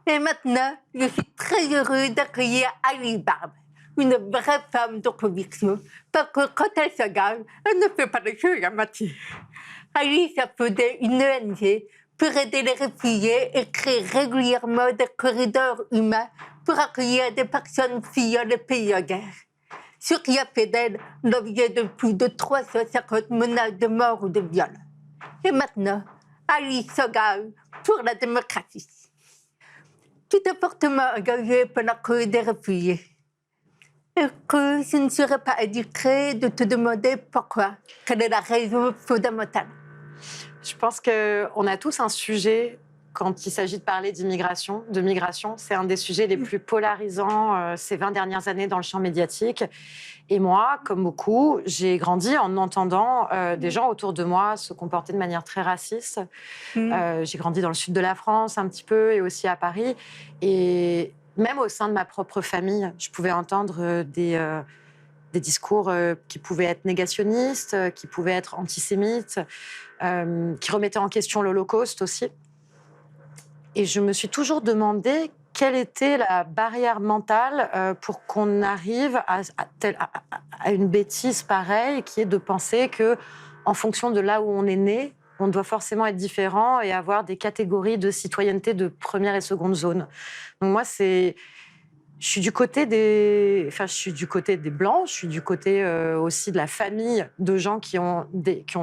Et maintenant, je suis très heureuse d'accueillir Alice Barbe, une vraie femme de conviction, parce que quand elle se gagne, elle ne fait pas les choses à moitié. Alice a fondé une ONG pour aider les réfugiés et crée régulièrement des corridors humains pour accueillir des personnes fuyant les pays en guerre. Ce qui a fait d'elle l'objet de plus de 350 menaces de mort ou de viol. Et maintenant, Alice s'engage pour la démocratie. Tu t'es fortement engagée pour la cause des réfugiés. Et que ce ne serait pas indiscret de te demander pourquoi. Quelle est la raison fondamentale? Je pense qu'on a tous un sujet quand il s'agit de parler d'immigration, de migration. C'est un des sujets les plus polarisants ces 20 dernières années dans le champ médiatique. Et moi, comme beaucoup, j'ai grandi en entendant des gens autour de moi se comporter de manière très raciste. J'ai grandi dans le sud de la France un petit peu et aussi à Paris. Et même au sein de ma propre famille, je pouvais entendre des discours qui pouvaient être négationnistes, qui pouvaient être antisémites, qui remettaient en question l'Holocauste aussi. Et je me suis toujours demandé quelle était la barrière mentale pour qu'on arrive à une bêtise pareille, qui est de penser que, en fonction de là où on est né, on doit forcément être différent et avoir des catégories de citoyenneté de première et seconde zone. Donc moi, je suis du côté des blancs, je suis du côté aussi de la famille de gens qui ont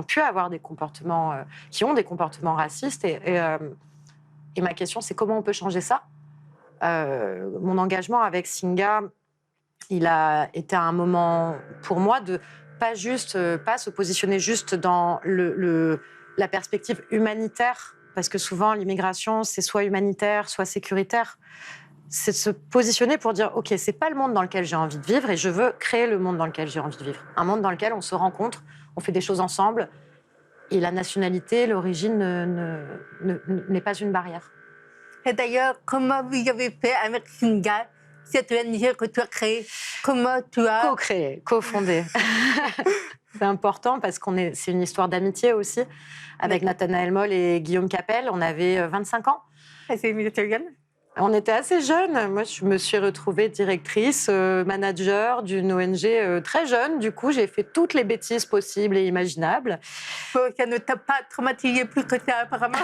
pu avoir des comportements, qui ont des comportements racistes. Et ma question, c'est comment on peut changer ça? Mon engagement avec Singa, il a été un moment pour moi de pas se positionner juste dans la perspective humanitaire, parce que souvent l'immigration, c'est soit humanitaire, soit sécuritaire. C'est de se positionner pour dire, OK, c'est pas le monde dans lequel j'ai envie de vivre et je veux créer le monde dans lequel j'ai envie de vivre. Un monde dans lequel on se rencontre, on fait des choses ensemble et la nationalité, l'origine n'est pas une barrière. Et d'ailleurs, comment vous avez fait avec Singa, cette ONG que tu as créée? Comment tu as... Co-créé, co-fondé. C'est important parce c'est une histoire d'amitié aussi, avec Nathanaël Moll et Guillaume Capel. On avait 25 ans. Et c'est une Italienne? On était assez jeunes. Moi, je me suis retrouvée directrice, manager d'une ONG très jeune. Du coup, j'ai fait toutes les bêtises possibles et imaginables. Bon, ça ne t'a pas traumatisé plus que ça, apparemment.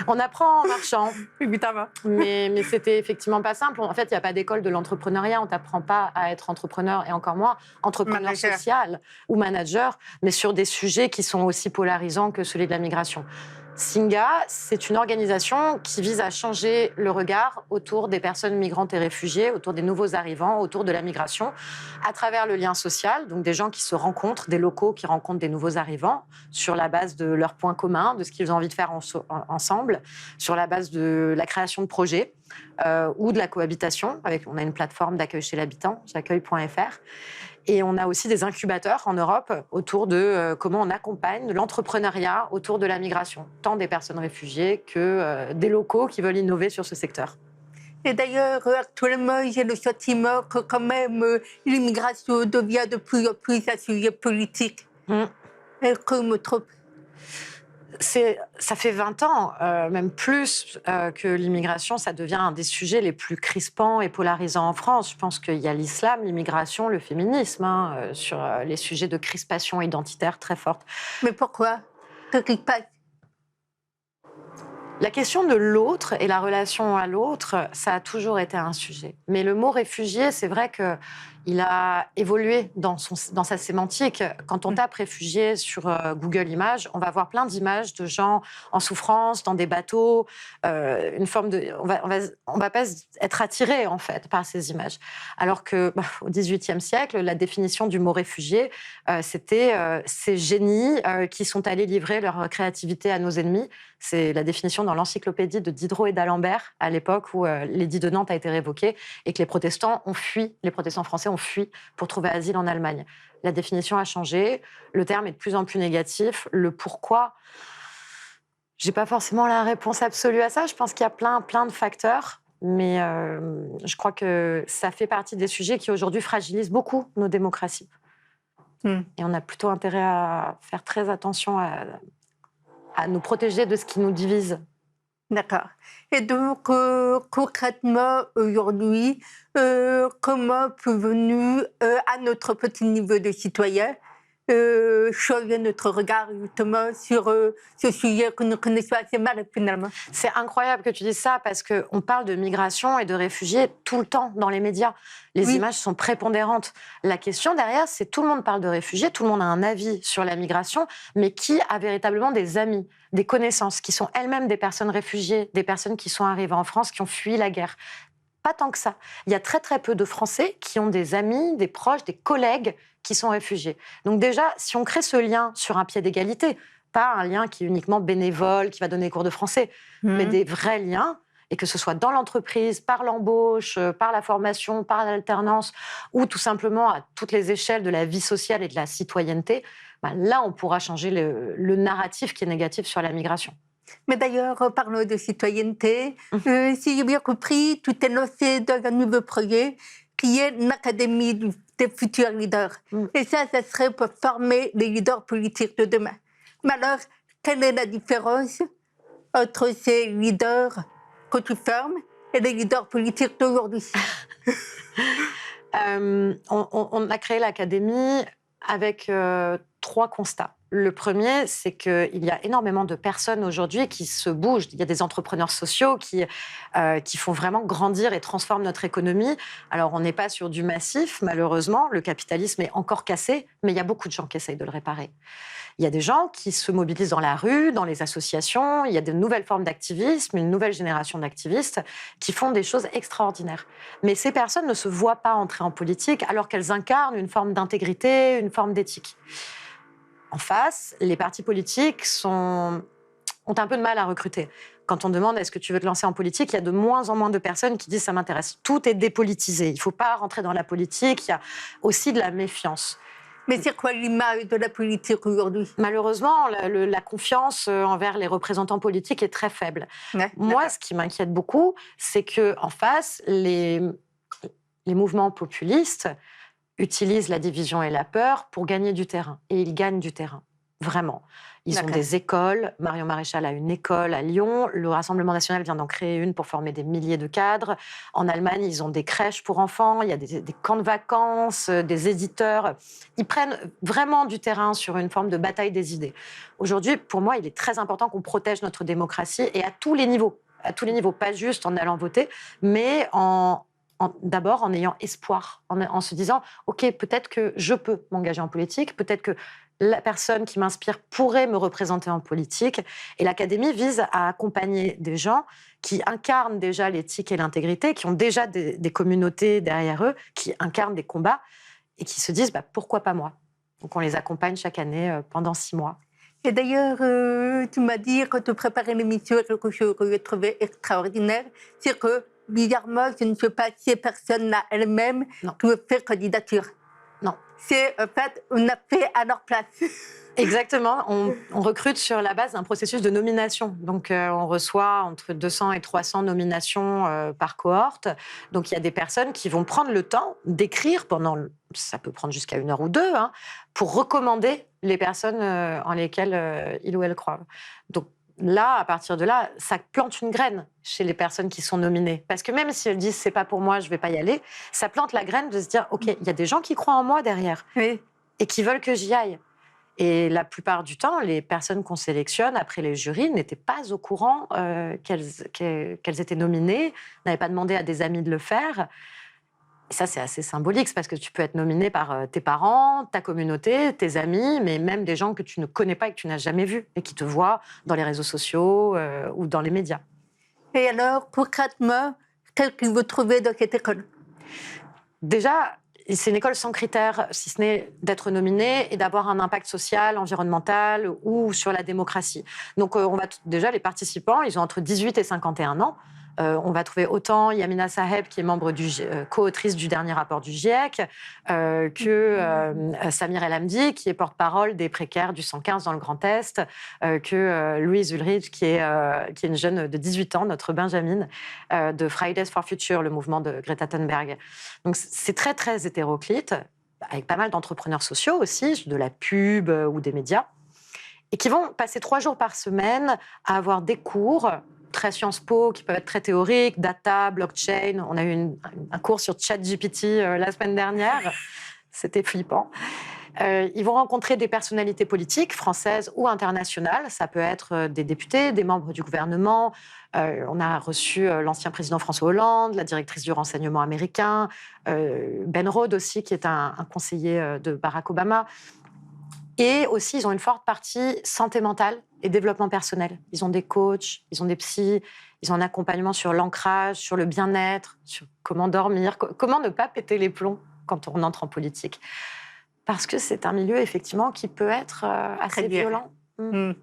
On apprend en marchant. Évidemment. Mais c'était effectivement pas simple. En fait, il n'y a pas d'école de l'entrepreneuriat. On t'apprend pas à être entrepreneur et encore moins entrepreneur social ou manager, mais sur des sujets qui sont aussi polarisants que celui de la migration. Singa, c'est une organisation qui vise à changer le regard autour des personnes migrantes et réfugiées, autour des nouveaux arrivants, autour de la migration, à travers le lien social, donc des gens qui se rencontrent, des locaux qui rencontrent des nouveaux arrivants, sur la base de leurs points communs, de ce qu'ils ont envie de faire ensemble, sur la base de la création de projets ou de la cohabitation. On a une plateforme d'accueil chez l'habitant, j'accueille.fr. Et on a aussi des incubateurs en Europe autour de comment on accompagne l'entrepreneuriat autour de la migration, tant des personnes réfugiées que des locaux qui veulent innover sur ce secteur. Et d'ailleurs, actuellement, j'ai le sentiment que quand même l'immigration devient de plus en plus un sujet politique. Est-ce que je me trompe? Ça fait 20 ans, même plus, que l'immigration, ça devient un des sujets les plus crispants et polarisants en France. Je pense qu'il y a l'islam, l'immigration, le féminisme, sur les sujets de crispation identitaire très forte. Mais pourquoi? Qu'est-ce qui se passe? La question de l'autre et la relation à l'autre, ça a toujours été un sujet. Mais le mot réfugié, c'est vrai qu'il a évolué dans sa sémantique. Quand on tape réfugié sur Google Images, on va voir plein d'images de gens en souffrance, dans des bateaux, une forme de... On va pas être attiré, en fait, par ces images. Alors que, au XVIIIe siècle, la définition du mot réfugié, c'était ces génies qui sont allés livrer leur créativité à nos ennemis. C'est la définition dans l'encyclopédie de Diderot et d'Alembert, à l'époque où l'édit de Nantes a été révoqué et que les protestants français ont fui pour trouver asile en Allemagne. La définition a changé, le terme est de plus en plus négatif. Le pourquoi, j'ai pas forcément la réponse absolue à ça. Je pense qu'il y a plein de facteurs, mais je crois que ça fait partie des sujets qui aujourd'hui fragilisent beaucoup nos démocraties. Et on a plutôt intérêt à faire très attention à nous protéger de ce qui nous divise. D'accord. Et donc, concrètement, aujourd'hui, comment pouvons-nous, à notre petit niveau de citoyen, changer notre regard justement sur ce sujet que nous connaissons assez mal finalement? C'est incroyable que tu dises ça parce qu'on parle de migration et de réfugiés tout le temps dans les médias. Les Oui, images sont prépondérantes. La question derrière, c'est tout le monde parle de réfugiés, tout le monde a un avis sur la migration, mais qui a véritablement des amis, des connaissances, qui sont elles-mêmes des personnes réfugiées, des personnes qui sont arrivées en France, qui ont fui la guerre? Pas tant que ça. Il y a très très peu de Français qui ont des amis, des proches, des collègues qui sont réfugiés. Donc déjà, si on crée ce lien sur un pied d'égalité, pas un lien qui est uniquement bénévole, qui va donner des cours de français, mais mmh. des vrais liens, et que ce soit dans l'entreprise, par l'embauche, par la formation, par l'alternance, ou tout simplement à toutes les échelles de la vie sociale et de la citoyenneté, ben là, on pourra changer le narratif qui est négatif sur la migration. Mais d'ailleurs, parlons de citoyenneté. Mmh. Si j'ai bien compris, tout est lancé dans un nouveau projet qui est l'Académie des futurs leaders. Mmh. Et ça serait pour former les leaders politiques de demain. Mais alors, quelle est la différence entre ces leaders que tu formes et les leaders politiques d'aujourd'hui? On a créé l'académie avec 3 constats. Le premier, c'est qu'il y a énormément de personnes aujourd'hui qui se bougent. Il y a des entrepreneurs sociaux qui font vraiment grandir et transforment notre économie. Alors, on n'est pas sur du massif, malheureusement. Le capitalisme est encore cassé, mais il y a beaucoup de gens qui essayent de le réparer. Il y a des gens qui se mobilisent dans la rue, dans les associations. Il y a de nouvelles formes d'activisme, une nouvelle génération d'activistes qui font des choses extraordinaires. Mais ces personnes ne se voient pas entrer en politique alors qu'elles incarnent une forme d'intégrité, une forme d'éthique. En face, les partis politiques ont un peu de mal à recruter. Quand on demande est-ce que tu veux te lancer en politique, il y a de moins en moins de personnes qui disent ça m'intéresse. Tout est dépolitisé. Il ne faut pas rentrer dans la politique. Il y a aussi de la méfiance. Mais c'est quoi l'image de la politique aujourd'hui? Malheureusement, la confiance envers les représentants politiques est très faible. Ouais, Moi, d'accord. ce qui m'inquiète beaucoup, c'est qu'en face, les mouvements populistes utilisent la division et la peur pour gagner du terrain. Et ils gagnent du terrain, vraiment. Ils ont D'accord. des écoles. Marion Maréchal a une école à Lyon. Le Rassemblement national vient d'en créer une pour former des milliers de cadres. En Allemagne, ils ont des crèches pour enfants. Il y a des camps de vacances, des éditeurs. Ils prennent vraiment du terrain sur une forme de bataille des idées. Aujourd'hui, pour moi, il est très important qu'on protège notre démocratie et à tous les niveaux. À tous les niveaux, pas juste en allant voter, mais d'abord en ayant espoir, en se disant « Ok, peut-être que je peux m'engager en politique, peut-être que la personne qui m'inspire pourrait me représenter en politique. » Et l'Académie vise à accompagner des gens qui incarnent déjà l'éthique et l'intégrité, qui ont déjà des communautés derrière eux, qui incarnent des combats et qui se disent pourquoi pas moi. Donc on les accompagne chaque année pendant 6 mois. Et d'ailleurs, tu m'as dit quand tu préparais l'émission quelque chose que j'ai trouvé extraordinaire, c'est que bizarrement, ce ne sont pas ces personnes-là elles-mêmes Non. qui ont fait candidature. Non. C'est en fait, on a fait à leur place. Exactement, on recrute sur la base d'un processus de nomination. Donc, on reçoit entre 200 et 300 nominations par cohorte. Donc, il y a des personnes qui vont prendre le temps d'écrire ça peut prendre jusqu'à 1 heure ou 2, pour recommander les personnes en lesquelles ils ou elles croient. Donc, là, à partir de là, ça plante une graine chez les personnes qui sont nominées. Parce que même si elles disent « c'est pas pour moi, je vais pas y aller », ça plante la graine de se dire « ok, il y a des gens qui croient en moi derrière Oui. et qui veulent que j'y aille ». Et la plupart du temps, les personnes qu'on sélectionne après les jurys n'étaient pas au courant qu'elles étaient nominées, n'avaient pas demandé à des amis de le faire. Et ça, c'est assez symbolique, c'est parce que tu peux être nominé par tes parents, ta communauté, tes amis, mais même des gens que tu ne connais pas et que tu n'as jamais vus et qui te voient dans les réseaux sociaux ou dans les médias. Et alors, concrètement, qu'est-ce que vous trouvez dans cette école? Déjà, c'est une école sans critères, si ce n'est d'être nominé et d'avoir un impact social, environnemental ou sur la démocratie. Donc, déjà, les participants, ils ont entre 18 et 51 ans. On va trouver autant Yamina Saheb, qui est membre co-autrice du dernier rapport du GIEC, que Samir El Hamdi, qui est porte-parole des précaires du 115 dans le Grand Est, que Louise Ulrich, qui est une jeune de 18 ans, notre Benjamin, de Fridays for Future, le mouvement de Greta Thunberg. Donc c'est très, très hétéroclite, avec pas mal d'entrepreneurs sociaux aussi, de la pub ou des médias, et qui vont passer 3 jours par semaine à avoir des cours très Sciences Po, qui peuvent être très théoriques, data, blockchain. On a eu un cours sur ChatGPT la semaine dernière. C'était flippant. Ils vont rencontrer des personnalités politiques, françaises ou internationales. Ça peut être des députés, des membres du gouvernement. On a reçu l'ancien président François Hollande, la directrice du renseignement américain, Ben Rhodes aussi, qui est un conseiller de Barack Obama. Et aussi, ils ont une forte partie santé mentale et développement personnel. Ils ont des coachs, ils ont des psys, ils ont un accompagnement sur l'ancrage, sur le bien-être, sur comment dormir, comment ne pas péter les plombs quand on entre en politique. Parce que c'est un milieu, effectivement, qui peut être assez violent,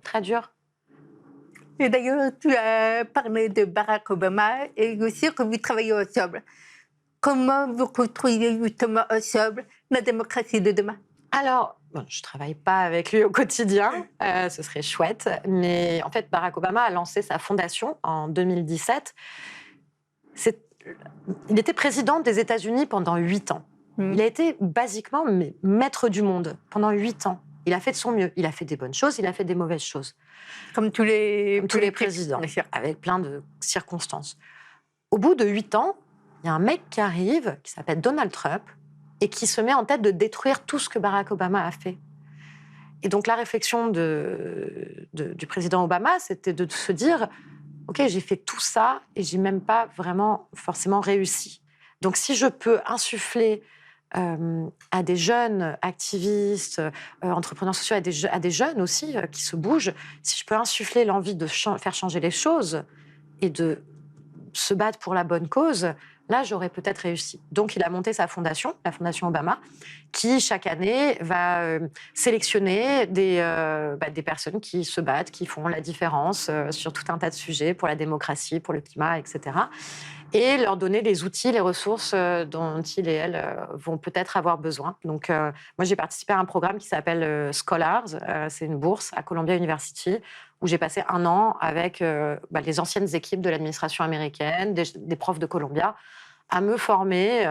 très dur. Et d'ailleurs, tu as parlé de Barack Obama et aussi que vous travaillez ensemble. Comment vous construisez justement ensemble la démocratie de demain? Alors, bon, je ne travaille pas avec lui au quotidien, ce serait chouette, mais en fait, Barack Obama a lancé sa fondation en 2017. Il était président des États-Unis pendant 8 ans. Il a été basiquement maître du monde pendant 8 ans. Il a fait de son mieux. Il a fait des bonnes choses, il a fait des mauvaises choses. Comme tous les présidents, avec plein de circonstances. Au bout de 8 ans, il y a un mec qui arrive, qui s'appelle Donald Trump, et qui se met en tête de détruire tout ce que Barack Obama a fait. Et donc la réflexion du président Obama, c'était de se dire « Ok, j'ai fait tout ça et j'ai même pas vraiment forcément réussi. Donc si je peux insuffler à des jeunes activistes, entrepreneurs sociaux, à des jeunes aussi qui se bougent, si je peux insuffler l'envie de faire changer les choses et de se battre pour la bonne cause, là, j'aurais peut-être réussi. » Donc, il a monté sa fondation, la Fondation Obama, qui, chaque année, va sélectionner des personnes qui se battent, qui font la différence sur tout un tas de sujets pour la démocratie, pour le climat, etc. Et leur donner les outils, les ressources dont ils et elles vont peut-être avoir besoin. Donc, moi, j'ai participé à un programme qui s'appelle Scholars. C'est une bourse à Columbia University où j'ai passé 1 an avec les anciennes équipes de l'administration américaine, des profs de Columbia, à me former,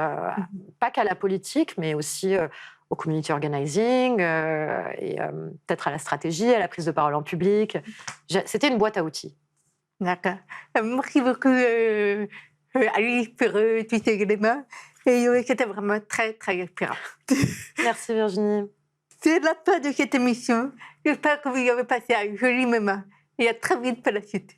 pas qu'à la politique, mais aussi au community organizing, et peut-être à la stratégie, à la prise de parole en public. C'était une boîte à outils. D'accord. Merci beaucoup, Alice, pour tous ces éléments. Et c'était vraiment très, très inspirant. Merci Virginie. C'est la fin de cette émission. J'espère que vous avez passé un joli moment. Et à très vite pour la suite.